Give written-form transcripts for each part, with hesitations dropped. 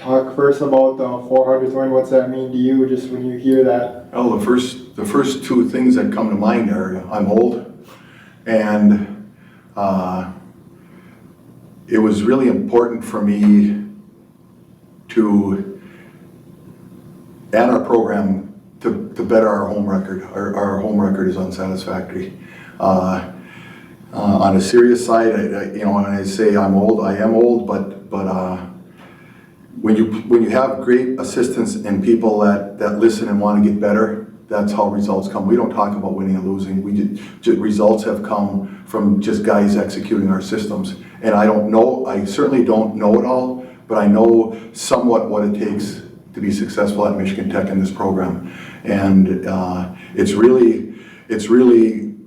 talk first about the 400th win. What's that mean to you just when you hear that? Well, the first two things that come to mind are I'm old, and it was really important for me to add our program to better our home record. Our home record is unsatisfactory. On a serious side, when I say I'm old, I am old, but when you have great assistants and people that listen and want to get better, that's how results come. We don't talk about winning and losing. Results have come from just guys executing our systems. And I certainly don't know it all, but I know somewhat what it takes to be successful at Michigan Tech in this program. And it's really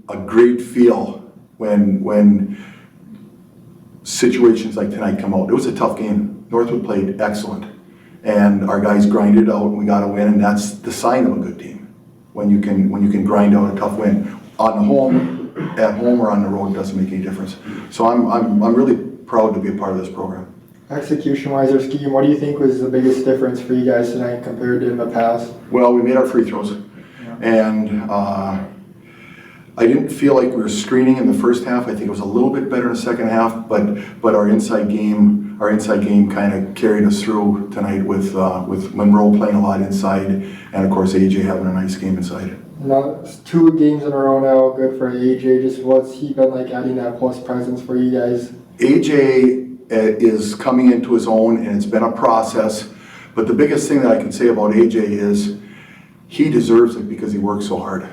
a great feel when situations like tonight come out. It was a tough game. Northwood played excellent, and our guys grinded out, and we got a win, and that's the sign of a good team. When you can grind out a tough win at home or on the road, doesn't make any difference. So I'm really proud to be a part of this program. Execution-wise or scheme, what do you think was the biggest difference for you guys tonight compared to in the past? Well, we made our free throws, and I didn't feel like we were screening in the first half. I think it was a little bit better in the second half, but our inside game kind of carried us through tonight with Monroe playing a lot inside, and of course AJ having a nice game inside. Now, it's 2 games in a row now, good for AJ. Just what's he been like adding that post presence for you guys? AJ is coming into his own, and it's been a process, but the biggest thing that I can say about AJ is he deserves it because he works so hard.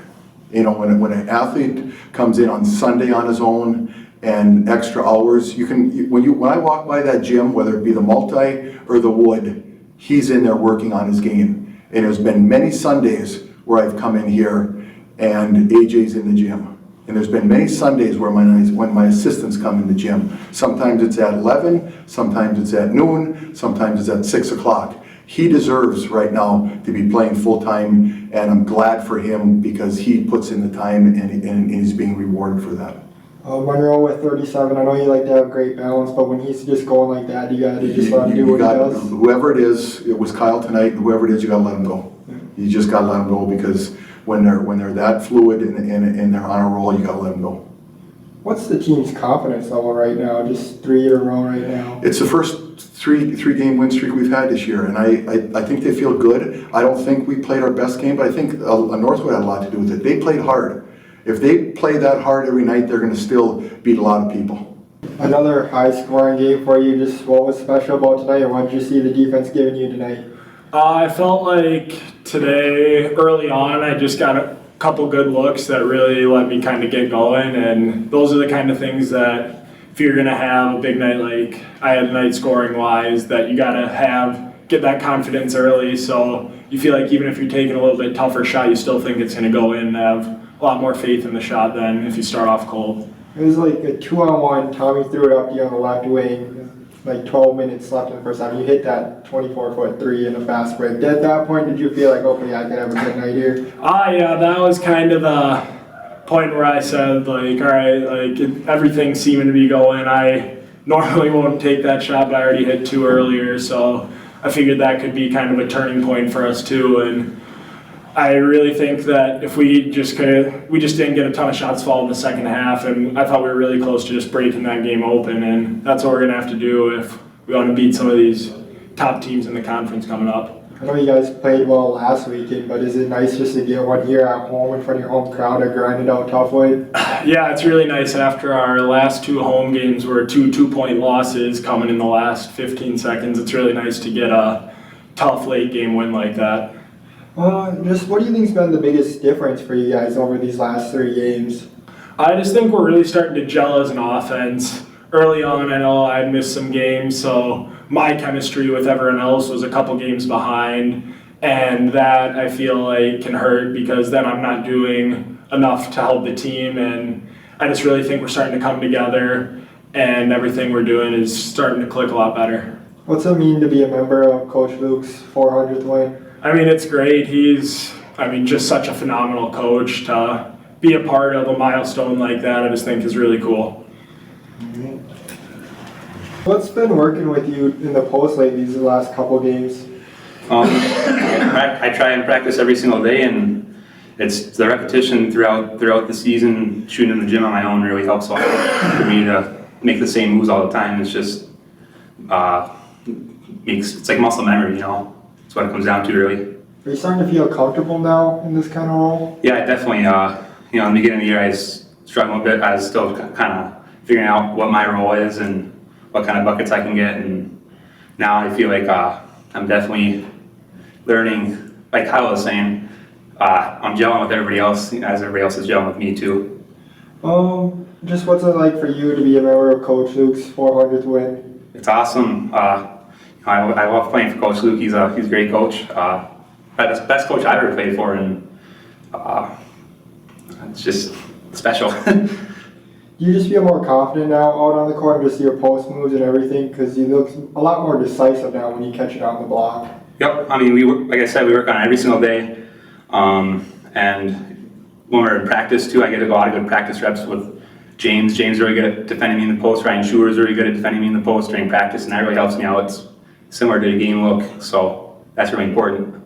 When an athlete comes in on Sunday on his own and extra hours, when I walk by that gym, whether it be the multi or the wood, he's in there working on his game. And there's been many Sundays where I've come in here and AJ's in the gym. And there's been many Sundays where when my assistants come in the gym. Sometimes it's at 11, sometimes it's at noon, sometimes it's at 6 o'clock. He deserves right now to be playing full-time, and I'm glad for him because he puts in the time and he's being rewarded for that. Monroe with 37, I know you like to have great balance, but when he's just going like that, you got to just let him do what he does? Whoever it is, it was Kyle tonight, whoever it is, you got to let him go. You just got to let him go because when they're that fluid and they're on a roll, you got to let them go. What's the team's confidence level right now? Just 3 year row right now. It's the first three game win streak we've had this year, and I think they feel good. I don't think we played our best game, but I think Northwood had a lot to do with it. They played hard. If they play that hard every night, they're going to still beat a lot of people. Another high scoring game for you. Just what was special about tonight, or what did you see the defense giving you tonight? I felt like today, early on, I just got a couple good looks that really let me kind of get going, and those are the kind of things that if you're going to have a big night like I had tonight scoring wise, that you got to get that confidence early, so you feel like even if you're taking a little bit tougher shot, you still think it's going to go in and have a lot more faith in the shot than if you start off cold. It was like a 2-on-1, Tommy threw it up to you on the left wing, like 12 minutes left in the first half. You hit that 24-foot three in a fast break. At that point, did you feel like, okay, I could have a good night here? Yeah, that was kind of the point where I said, like, all right, like everything's seeming to be going. I normally won't take that shot, but I already hit 2 earlier, so I figured that could be kind of a turning point for us too. And I really think that if we just didn't get a ton of shots fall in the second half, and I thought we were really close to just breaking that game open, and that's what we're gonna have to do if we want to beat some of these top teams in the conference coming up. I know you guys played well last weekend, but is it nice just to get one here at home in front of your home crowd to grind it out tough way? Yeah, it's really nice after our last 2 home games were 2 2-point losses coming in the last 15 seconds. It's really nice to get a tough late game win like that. Just what do you think's been the biggest difference for you guys over these last 3 games? I just think we're really starting to gel as an offense. Early on, I know I missed some games, so my chemistry with everyone else was a couple games behind, and that I feel like can hurt because then I'm not doing enough to help the team, and I just really think we're starting to come together, and everything we're doing is starting to click a lot better. What's it mean to be a member of Coach Luke's 400th win? I mean, it's great. He's just such a phenomenal coach. To be a part of a milestone like that, I just think is really cool. Mm-hmm. What's been working with you in the post lately these last couple games? I try and practice every single day, and it's the repetition throughout the season. Shooting in the gym on my own really helps a lot for me to make the same moves all the time. It's just it's like muscle memory, you know. That's what it comes down to, really. Are you starting to feel comfortable now in this kind of role? Yeah, definitely. You know, in the beginning of the year, I was struggling a bit. I was still kind of figuring out what my role is and what kind of buckets I can get. And now I feel like I'm definitely learning. Like Kyle was saying, I'm gelling with everybody else, as everybody else is gelling with me too. Just what's it like for you to be a member of Coach Luke's 400th win? It's awesome. I love playing for Coach Luke. He's a great coach. The best coach I've ever played for, and it's just special. Do you just feel more confident now out on the court and just your post moves and everything? Because you look a lot more decisive now when you catch it on the block. Yep. I mean, like I said, we work on it every single day, and when we're in practice too, I get a lot of good practice reps with James. James is really good at defending me in the post. Ryan Schuer is really good at defending me in the post during practice, and that really helps me out. It's similar to the game look, so that's really important.